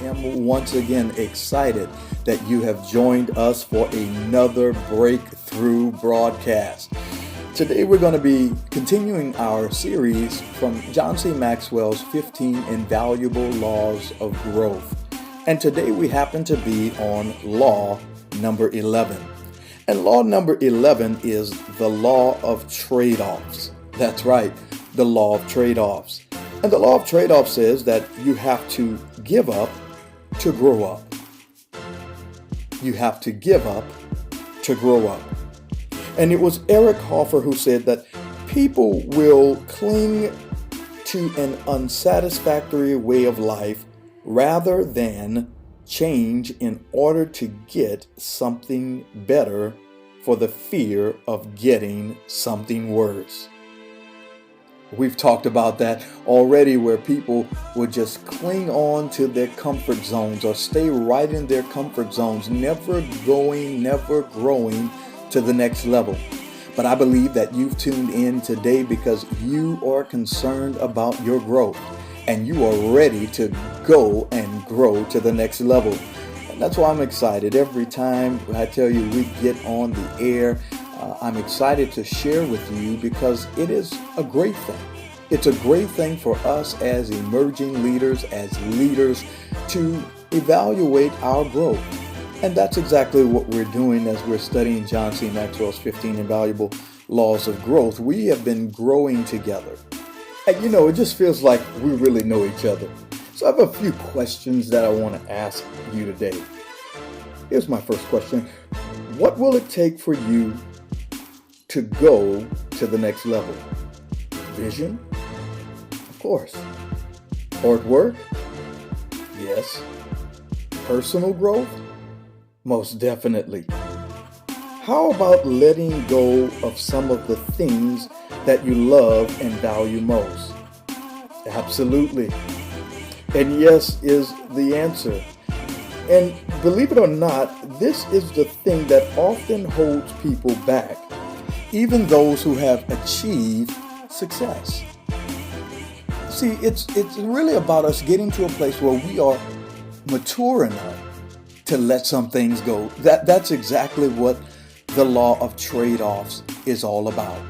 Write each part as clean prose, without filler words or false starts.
am once again excited that you have joined us for another breakthrough broadcast. Today we're going to be continuing our series from John C. Maxwell's 15 Invaluable Laws of Growth. And today we happen to be on law number 11. And law number 11 is the law of trade-offs. That's right, the law of trade-offs. And the law of trade-offs says that you have to give up to grow up. You have to give up to grow up. And it was Eric Hoffer who said that people will cling to an unsatisfactory way of life rather than change in order to get something better for the fear of getting something worse. We've talked about that already, where people would just cling on to their comfort zones or stay right in their comfort zones, never growing to the next level. But I believe that you've tuned in today because you are concerned about your growth and you are ready to go and grow to the next level. And that's why I'm excited. Every time I tell you we get on the air, I'm excited to share with you because it is a great thing. It's a great thing for us as emerging leaders, as leaders, to evaluate our growth. And that's exactly what we're doing as we're studying John C. Maxwell's 15 Invaluable Laws of Growth. We have been growing together. And it just feels like we really know each other. So I have a few questions that I want to ask you today. Here's my first question. What will it take for you to go to the next level? Vision? Of course. Hard work? Yes. Personal growth? Most definitely. How about letting go of some of the things that you love and value most? Absolutely. And yes is the answer. And believe it or not, this is the thing that often holds people back, even those who have achieved success. See, it's really about us getting to a place where we are mature enough to let some things go. That's exactly what the law of trade-offs is all about.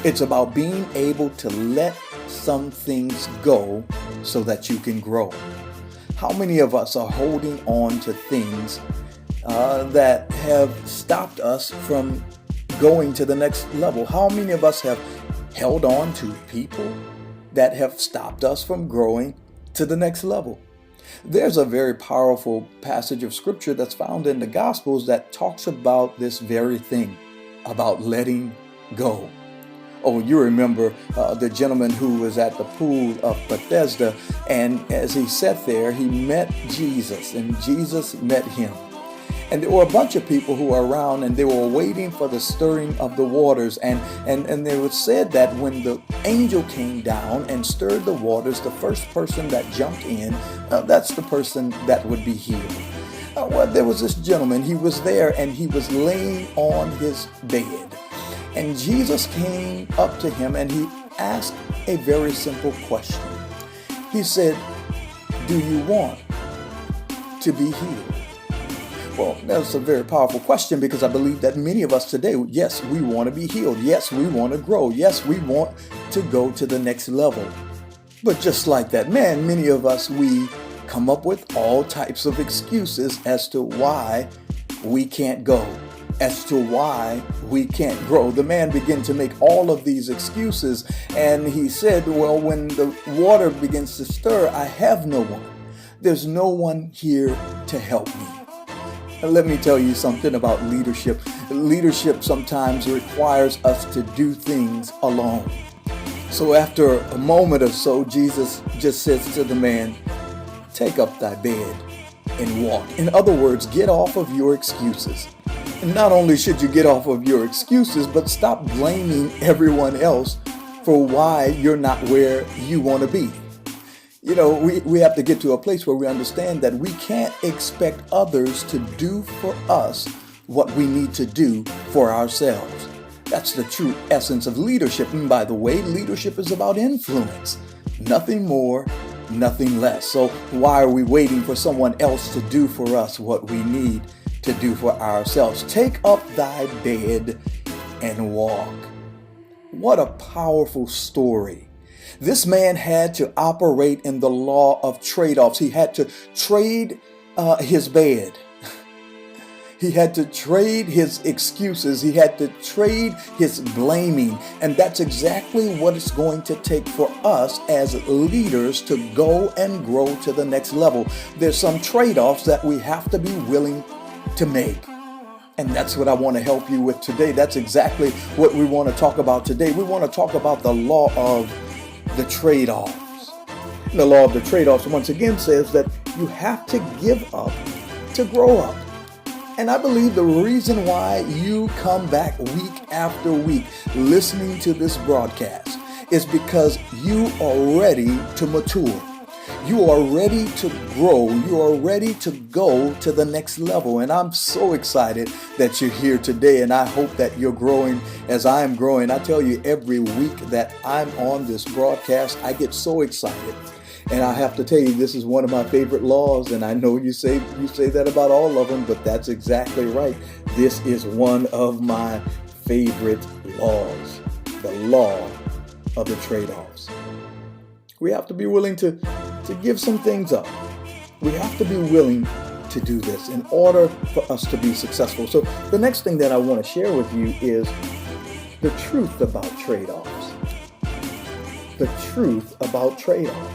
It's about being able to let some things go so that you can grow. How many of us are holding on to things that have stopped us from going to the next level? How many of us have held on to people that have stopped us from growing to the next level? There's a very powerful passage of scripture that's found in the Gospels that talks about this very thing, about letting go. Oh, you remember the gentleman who was at the pool of Bethesda, and as he sat there, he met Jesus, and Jesus met him. And there were a bunch of people who were around, and they were waiting for the stirring of the waters. And they was said that when the angel came down and stirred the waters, the first person that jumped in, that's the person that would be healed. Well, there was this gentleman. He was there, and he was laying on his bed. And Jesus came up to him, and he asked a very simple question. He said, "Do you want to be healed?" Well, that's a very powerful question because I believe that many of us today, yes, we want to be healed. Yes, we want to grow. Yes, we want to go to the next level. But just like that man, many of us, we come up with all types of excuses as to why we can't go, as to why we can't grow. The man began to make all of these excuses, and he said, well, when the water begins to stir, I have no one. There's no one here to help me. Let me tell you something about leadership. Leadership sometimes requires us to do things alone. So after a moment or so, Jesus just says to the man, "Take up thy bed and walk." In other words, get off of your excuses. And not only should you get off of your excuses, but stop blaming everyone else for why you're not where you want to be. We have to get to a place where we understand that we can't expect others to do for us what we need to do for ourselves. That's the true essence of leadership. And by the way, leadership is about influence. Nothing more nothing less. So why are we waiting for someone else to do for us what we need to do for ourselves? Take up thy bed and walk. What a powerful story. This man had to operate in the law of trade-offs. He had to trade his bed. He had to trade his excuses. He had to trade his blaming. And that's exactly what it's going to take for us as leaders to go and grow to the next level. There's some trade-offs that we have to be willing to make. And that's what I want to help you with today. That's exactly what we want to talk about today. We want to talk about the law of the trade-offs. The law of the trade-offs once again says that you have to give up to grow up. And I believe the reason why you come back week after week listening to this broadcast is because you are ready to mature. You are ready to grow. You are ready to go to the next level. And I'm so excited that you're here today. And I hope that you're growing as I'm growing. I tell you, every week that I'm on this broadcast, I get so excited. And I have to tell you, this is one of my favorite laws. And I know you say that about all of them, but that's exactly right. This is one of my favorite laws, the law of the trade-offs. We have to be willing to give some things up. We have to be willing to do this in order for us to be successful. So the next thing that I want to share with you is the truth about trade-offs. The truth about trade-offs.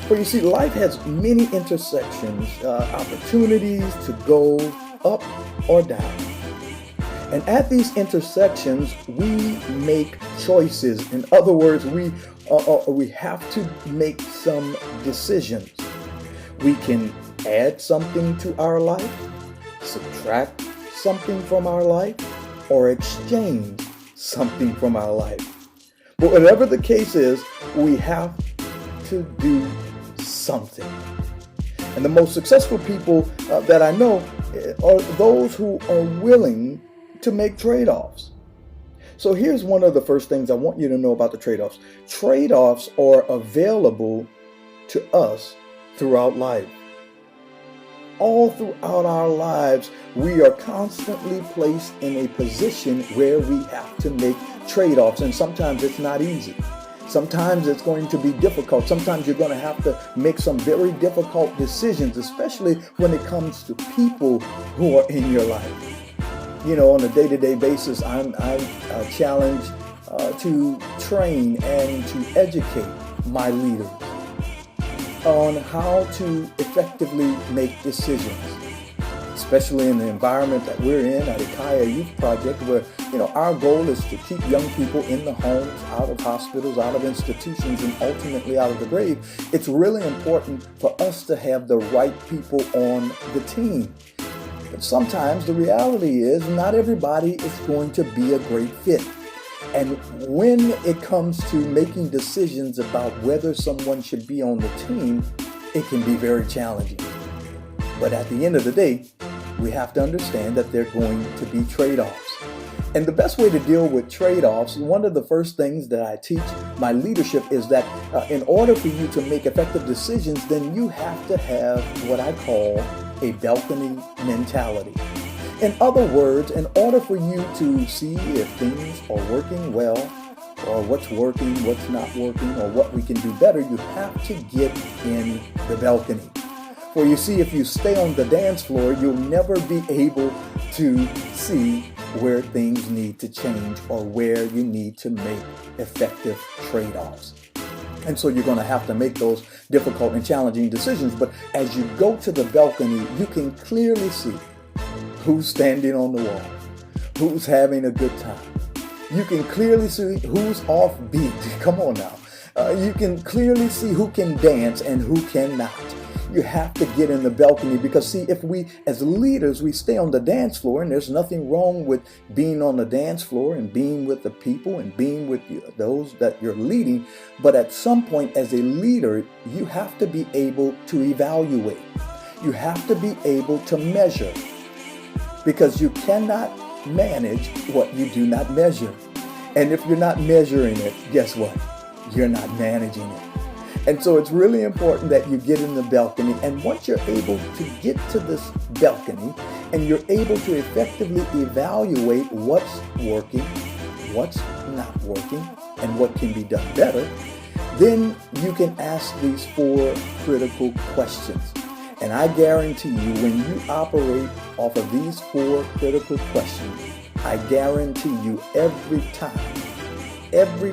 For you see, life has many intersections, opportunities to go up or down. And at these intersections, we make choices. In other words, we have to make some decisions. We can add something to our life, subtract something from our life, or exchange something from our life. But whatever the case is, we have to do something. And the most successful people that I know are those who are willing to make trade-offs. So here's one of the first things I want you to know about the trade-offs. Trade-offs are available to us throughout life. All throughout our lives, we are constantly placed in a position where we have to make trade-offs, and sometimes it's not easy. Sometimes it's going to be difficult. Sometimes you're going to have to make some very difficult decisions, especially when it comes to people who are in your life. You know, on a day-to-day basis, I'm challenged to train and to educate my leaders on how to effectively make decisions, especially in the environment that we're in at Ekhaya Youth Project, where, you know, our goal is to keep young people in the homes, out of hospitals, out of institutions, and ultimately out of the grave. It's really important for us to have the right people on the team. But sometimes the reality is not everybody is going to be a great fit. And when it comes to making decisions about whether someone should be on the team, it can be very challenging. But at the end of the day, we have to understand that they're going to be trade-offs. And the best way to deal with trade-offs, one of the first things that I teach my leadership is that in order for you to make effective decisions, then you have to have what I call a balcony mentality. In other words, in order for you to see if things are working well, or what's working, what's not working, or what we can do better, you have to get in the balcony. For you see, if you stay on the dance floor, you'll never be able to see where things need to change or where you need to make effective trade-offs. And so you're going to have to make those difficult and challenging decisions. But as you go to the balcony, you can clearly see who's standing on the wall, who's having a good time. You can clearly see who's off beat. Come on now. You can clearly see who can dance and who cannot. You have to get in the balcony because, see, if we as leaders, we stay on the dance floor, and there's nothing wrong with being on the dance floor and being with the people and being with those that you're leading. But at some point as a leader, you have to be able to evaluate. You have to be able to measure, because you cannot manage what you do not measure. And if you're not measuring it, guess what? You're not managing it. And so it's really important that you get in the balcony. And once you're able to get to this balcony and you're able to effectively evaluate what's working, what's not working, and what can be done better, then you can ask these 4 critical questions. And I guarantee you, when you operate off of these 4 critical questions, I guarantee you every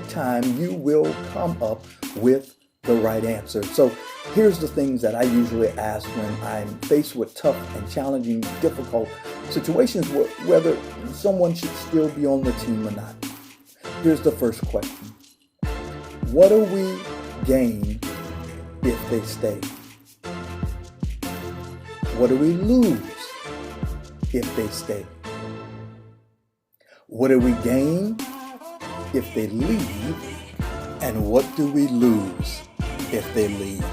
time you will come up with the right answer. So here's the things that I usually ask when I'm faced with tough and challenging, difficult situations, whether someone should still be on the team or not. Here's the first question. What do we gain if they stay? What do we lose if they stay? What do we gain if they leave? And what do we lose if they leave?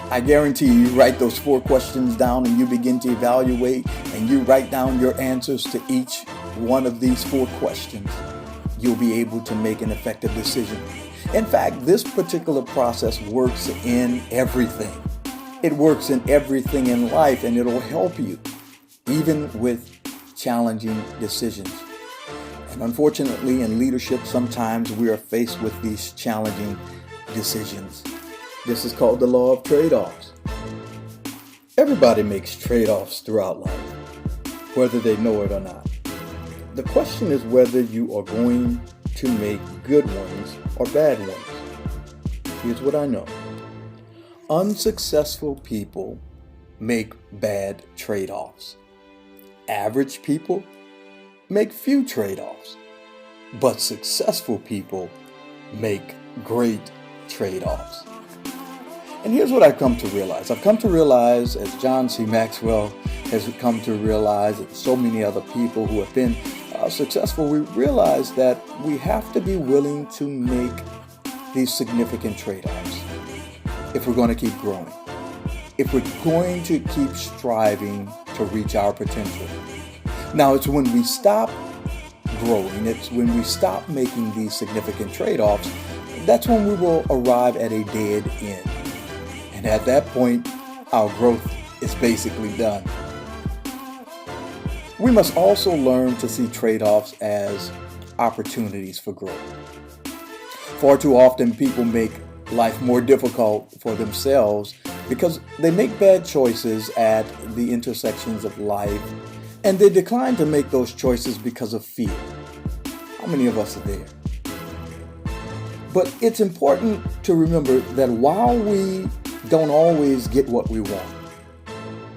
I guarantee you write those 4 questions down and you begin to evaluate and you write down your answers to each one of these 4 questions. You'll be able to make an effective decision. In fact, this particular process works in everything. It works in everything in life, and it'll help you, even with challenging decisions. And unfortunately, in leadership, sometimes we are faced with these challenging decisions. This is called the law of trade-offs. Everybody makes trade-offs throughout life, whether they know it or not. The question is whether you are going to make good ones or bad ones. Here's what I know. Unsuccessful people make bad trade-offs. Average people make few trade-offs. But successful people make great trade-offs. And here's what I've come to realize. I've come to realize, as John C. Maxwell has come to realize, and so many other people who have been successful, we realize that we have to be willing to make these significant trade-offs if we're going to keep growing, if we're going to keep striving to reach our potential. Now, it's when we stop growing, it's when we stop making these significant trade-offs, that's when we will arrive at a dead end. And at that point, our growth is basically done. We must also learn to see trade-offs as opportunities for growth. Far too often, people make life more difficult for themselves because they make bad choices at the intersections of life, and they decline to make those choices because of fear. How many of us are there? But it's important to remember that while we don't always get what we want,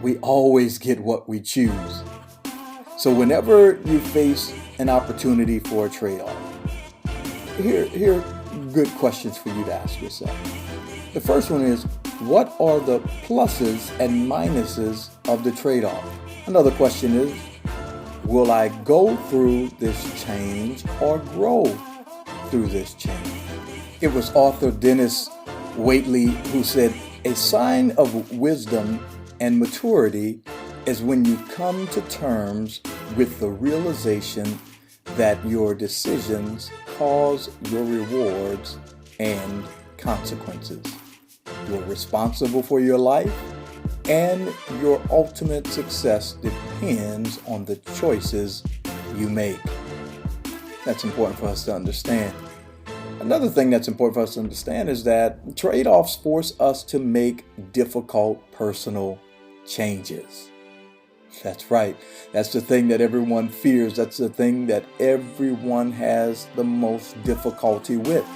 we always get what we choose. So whenever you face an opportunity for a trade-off, here are good questions for you to ask yourself. The first one is, what are the pluses and minuses of the trade-off? Another question is, will I go through this change or grow through this change? It was author Dennis Waitley who said, a sign of wisdom and maturity is when you come to terms with the realization that your decisions cause your rewards and consequences. You're responsible for your life, and your ultimate success depends on the choices you make. That's important for us to understand. Another thing that's important for us to understand is that trade-offs force us to make difficult personal changes. That's right. That's the thing that everyone fears. That's the thing that everyone has the most difficulty with.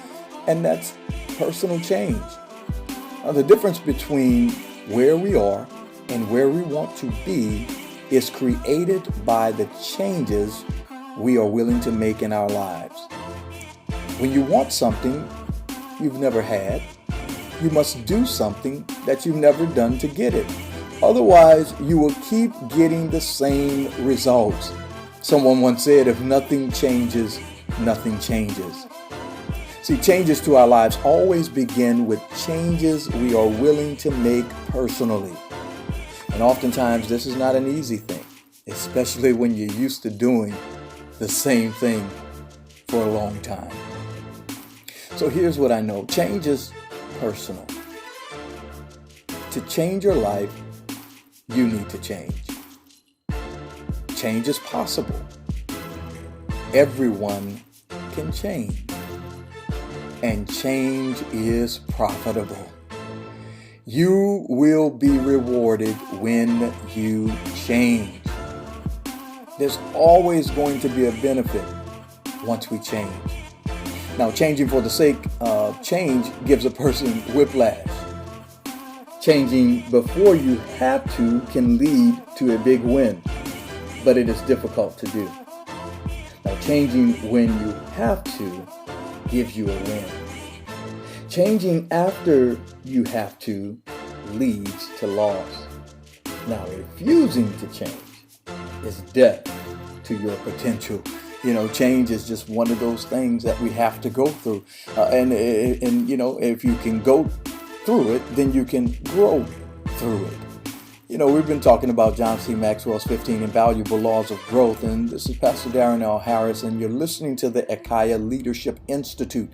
And that's personal change. Now, the difference between where we are and where we want to be is created by the changes we are willing to make in our lives. When you want something you've never had, you must do something that you've never done to get it. Otherwise, you will keep getting the same results. Someone once said, if nothing changes, nothing changes. See, changes to our lives always begin with changes we are willing to make personally. And oftentimes, this is not an easy thing, especially when you're used to doing the same thing for a long time. So here's what I know. Changes personal. To change your life, you need to change. Change is possible. Everyone can change. And change is profitable. You will be rewarded when you change. There's always going to be a benefit once we change. Now, changing for the sake of change gives a person whiplash. Changing before you have to can lead to a big win, but it is difficult to do. Now, changing when you have to gives you a win. Changing after you have to leads to loss. Now, refusing to change is death to your potential. Change is just one of those things that we have to go through. And if you can go through it, then you can grow through it. We've been talking about John C. Maxwell's 15 Invaluable Laws of Growth, and this is Pastor Darrin L. Harris, and you're listening to the Ekhaya Leadership Institute.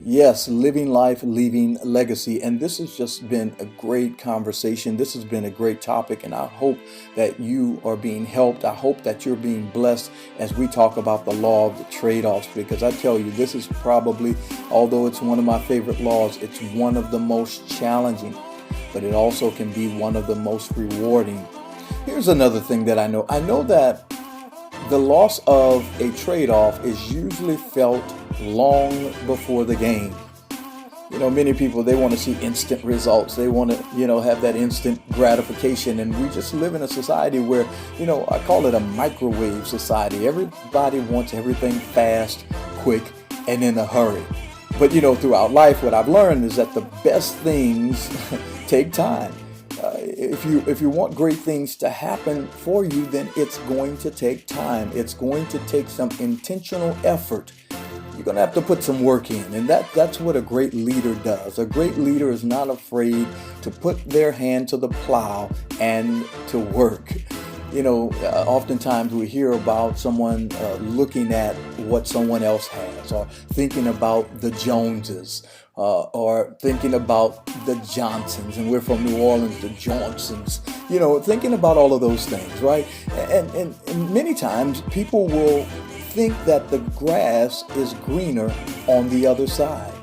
Yes, living life, leaving legacy. And this has just been a great conversation. This has been a great topic, and I hope that you are being helped. I hope that you're being blessed as we talk about the law of the trade-offs, because I tell you, this is probably, although it's one of my favorite laws, it's one of the most challenging, but it also can be one of the most rewarding. Here's another thing that I know. I know that the loss of a trade-off is usually felt long before the game. Many people, they want to see instant results. They want to, have that instant gratification. And we just live in a society where, I call it a microwave society. Everybody wants everything fast, quick, and in a hurry. But, throughout life, what I've learned is that the best things take time. If you want great things to happen for you, then it's going to take time. It's going to take some intentional effort. You're going to have to put some work in, and that's what a great leader does. A great leader is not afraid to put their hand to the plow and to work. Oftentimes we hear about someone looking at what someone else has, or thinking about the Joneses, or thinking about the Johnsons, and we're from New Orleans, the Johnsons, thinking about all of those things, right? And many times people will think that the grass is greener on the other side.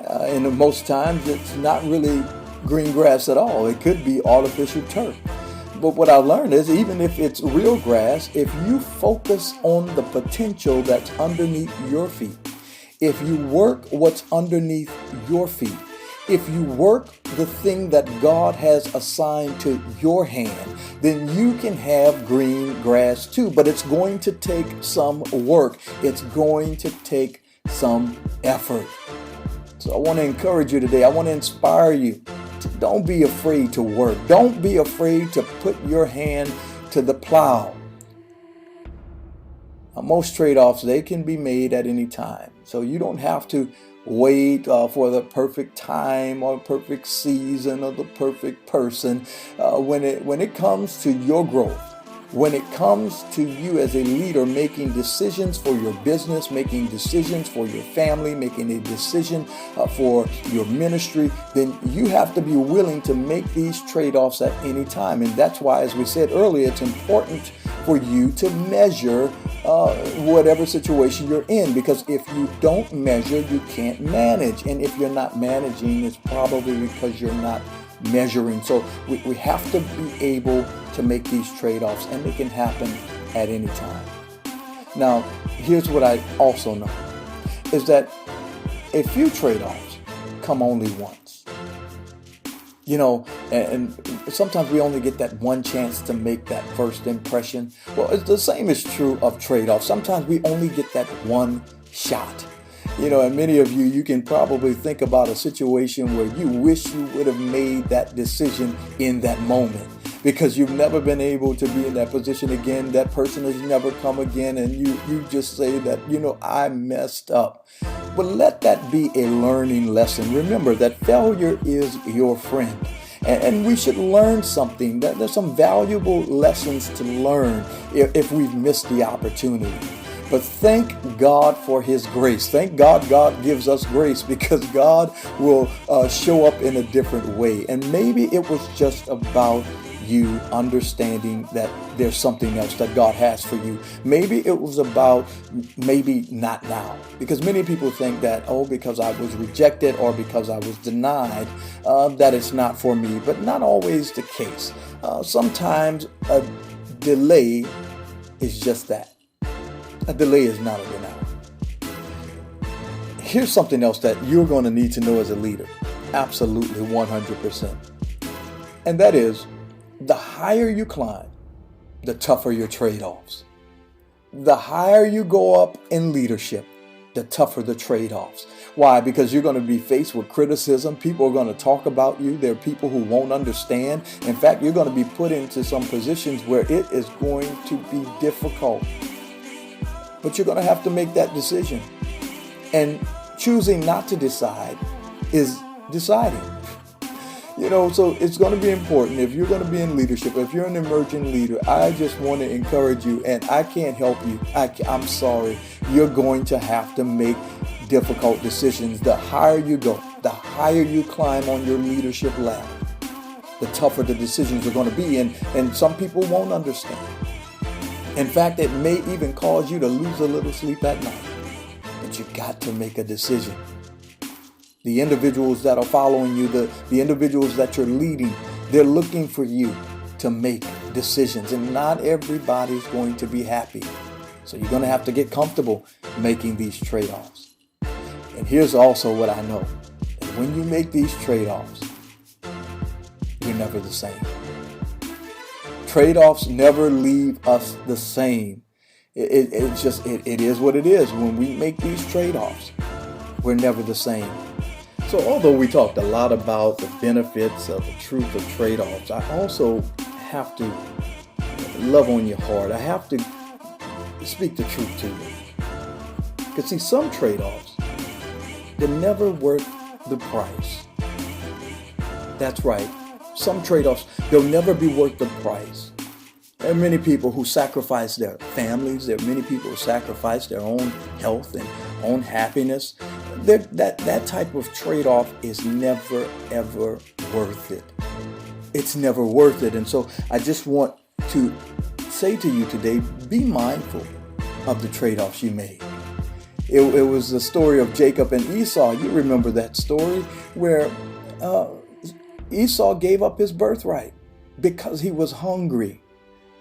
And most times it's not really green grass at all. It could be artificial turf. But what I learned is, even if it's real grass, if you focus on the potential that's underneath your feet, if you work what's underneath your feet, if you work the thing that God has assigned to your hand, then you can have green grass too. But it's going to take some work. It's going to take some effort. So I want to encourage you today. I want to inspire you. Don't be afraid to work. Don't be afraid to put your hand to the plow. Now, most trade-offs, they can be made at any time. So you don't have to wait for the perfect time or perfect season or the perfect person. When it comes to your growth, when it comes to you as a leader making decisions for your business, making decisions for your family, making a decision for your ministry, then you have to be willing to make these trade-offs at any time. And that's why, as we said earlier, it's important for you to measure whatever situation you're in, because if you don't measure, you can't manage. And if you're not managing, it's probably because you're not measuring. So we have to be able to make these trade-offs, and they can happen at any time. Now, here's what I also know, is that a few trade-offs come only once. And sometimes we only get that one chance to make that first impression. Well, it's the same is true of trade-offs. Sometimes we only get that one shot. And many of you can probably think about a situation where you wish you would have made that decision in that moment, because you've never been able to be in that position again. That person has never come again, and you just say that, I messed up. But let that be a learning lesson. Remember that failure is your friend. And we should learn something. There's some valuable lessons to learn if we've missed the opportunity. But thank God for his grace. Thank God God gives us grace, because God will show up in a different way. And maybe it was just about you understanding that there's something else that God has for you. Maybe it was about maybe not now. Because many people think that, oh, because I was rejected or because I was denied, that it's not for me. But not always the case. Sometimes a delay is just that. A delay is not a denial. Here's something else that you're going to need to know as a leader. Absolutely 100%. And that is, the higher you climb, the tougher your trade-offs. The higher you go up in leadership, the tougher the trade-offs. Why? Because you're going to be faced with criticism. People are going to talk about you. There are people who won't understand. In fact, you're going to be put into some positions where it is going to be difficult. But you're going to have to make that decision. And choosing not to decide is deciding. So it's going to be important. If you're going to be in leadership, if you're an emerging leader, I just want to encourage you, and I can't help you. I'm sorry. You're going to have to make difficult decisions. The higher you go, the higher you climb on your leadership ladder, the tougher the decisions are going to be. And some people won't understand. In fact, it may even cause you to lose a little sleep at night. But you got to make a decision. The individuals that are following you, the individuals that you're leading, they're looking for you to make decisions. And not everybody's going to be happy. So you're going to have to get comfortable making these trade-offs. And here's also what I know. When you make these trade-offs, you're never the same. Trade-offs never leave us the same. It is what it is. When we make these trade-offs, we're never the same. So although we talked a lot about the benefits of the truth of trade-offs, I also have to love on your heart. I have to speak the truth to you. Because see, some trade-offs, they're never worth the price. That's right. Some trade-offs, they'll never be worth the price. There are many people who sacrifice their families. There are many people who sacrifice their own health and own happiness. That type of trade-off is never, ever worth it. It's never worth it. And so I just want to say to you today, be mindful of the trade-offs you made. It was the story of Jacob and Esau. You remember that story where Esau gave up his birthright because he was hungry,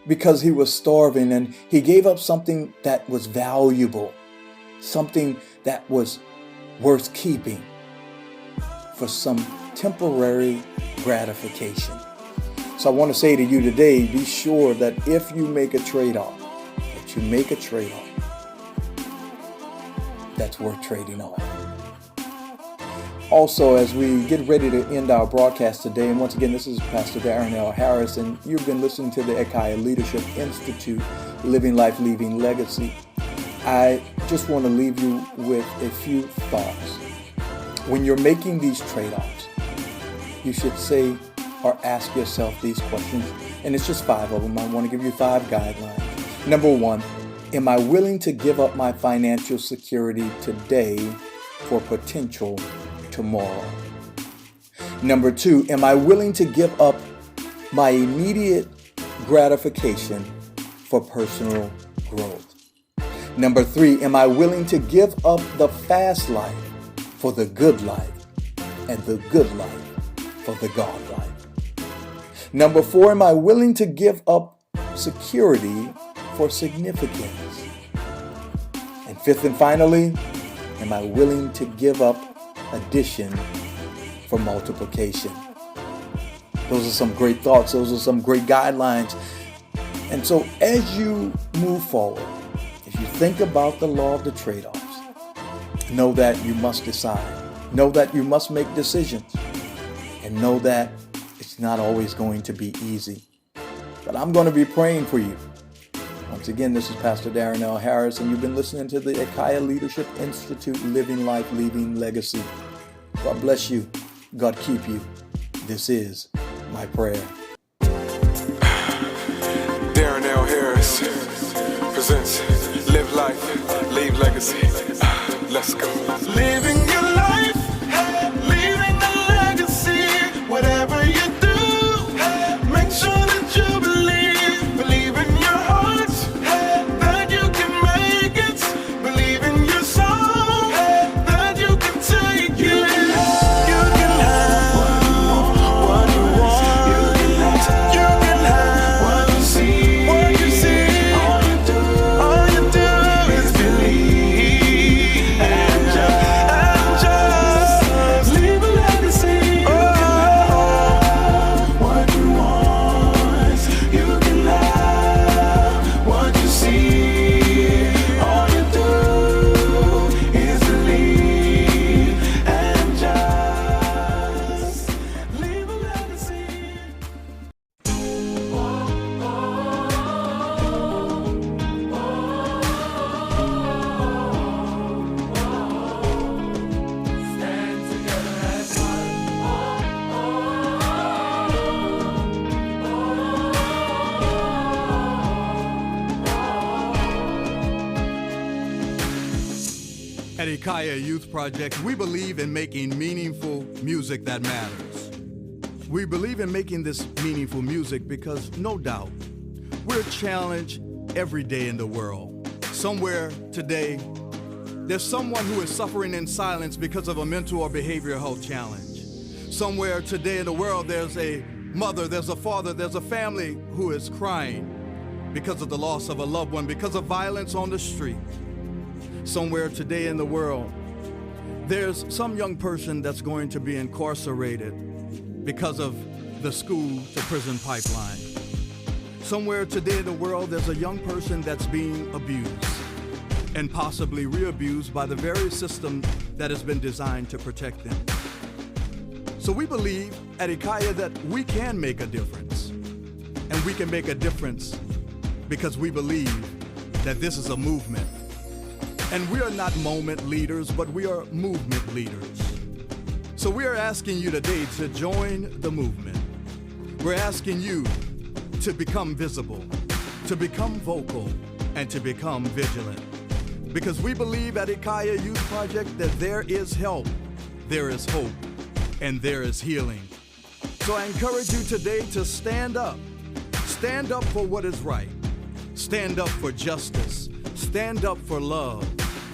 because he was starving, and he gave up something that was valuable, something that was worth keeping for some temporary gratification. So I want to say to you today, be sure that if you make a trade-off, that you make a trade-off that's worth trading off. Also, as we get ready to end our broadcast today, and once again, this is Pastor Darrin L. Harris, and you've been listening to the Ekhaya Leadership Institute, Living Life, Leaving Legacy. I just want to leave you with a few thoughts. When you're making these trade-offs, you should say or ask yourself these questions, and it's just 5 of them. I want to give you 5 guidelines. Number 1, am I willing to give up my financial security today for potential tomorrow? Number 2, am I willing to give up my immediate gratification for personal growth? Number 3, am I willing to give up the fast life for the good life and the good life for the God life? Number 4, am I willing to give up security for significance? And 5th and finally, am I willing to give up addition for multiplication? Those are some great thoughts. Those are some great guidelines. And so as you move forward, if you think about the law of the trade-offs, know that you must decide. Know that you must make decisions. And know that it's not always going to be easy. But I'm going to be praying for you. Once again, this is Pastor Darrin L. Harris, and you've been listening to the Ekhaya Leadership Institute, Living Life, Leaving Legacy. God bless you. God keep you. This is my prayer. Darrin L. Harris presents Live Life, legacy. Let's go. Living your life, leaving a legacy. Whatever you do, make sure that you believe in your heart, that you can make it. Believe in your soul, that you can take it. You can have what you want. You can have what you see. All you do is believe and just leave a legacy. What you want, you can have what you see. All you do is believe and just leave a legacy. At Ekhaya Youth Project, we believe in making meaningful music that matters. We believe in making this meaningful music because, no doubt, we're challenged every day in the world. Somewhere today, there's someone who is suffering in silence because of a mental or behavioral health challenge. Somewhere today in the world, there's a mother, there's a father, there's a family who is crying because of the loss of a loved one, because of violence on the street. Somewhere today in the world, there's some young person that's going to be incarcerated because of the school to prison pipeline. Somewhere today in the world, there's a young person that's being abused and possibly re-abused by the very system that has been designed to protect them. So we believe at Ekhaya that we can make a difference. And we can make a difference because we believe that this is a movement. And we are not moment leaders, but we are movement leaders. So we are asking you today to join the movement. We're asking you to become visible, to become vocal, and to become vigilant. Because we believe at Ekhaya Youth Project that there is help, there is hope, and there is healing. So I encourage you today to stand up. Stand up for what is right. Stand up for justice. Stand up for love.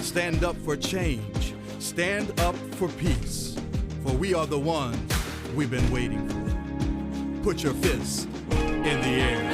Stand up for change. Stand up for peace. For we are the ones we've been waiting for. Put your fists in the air.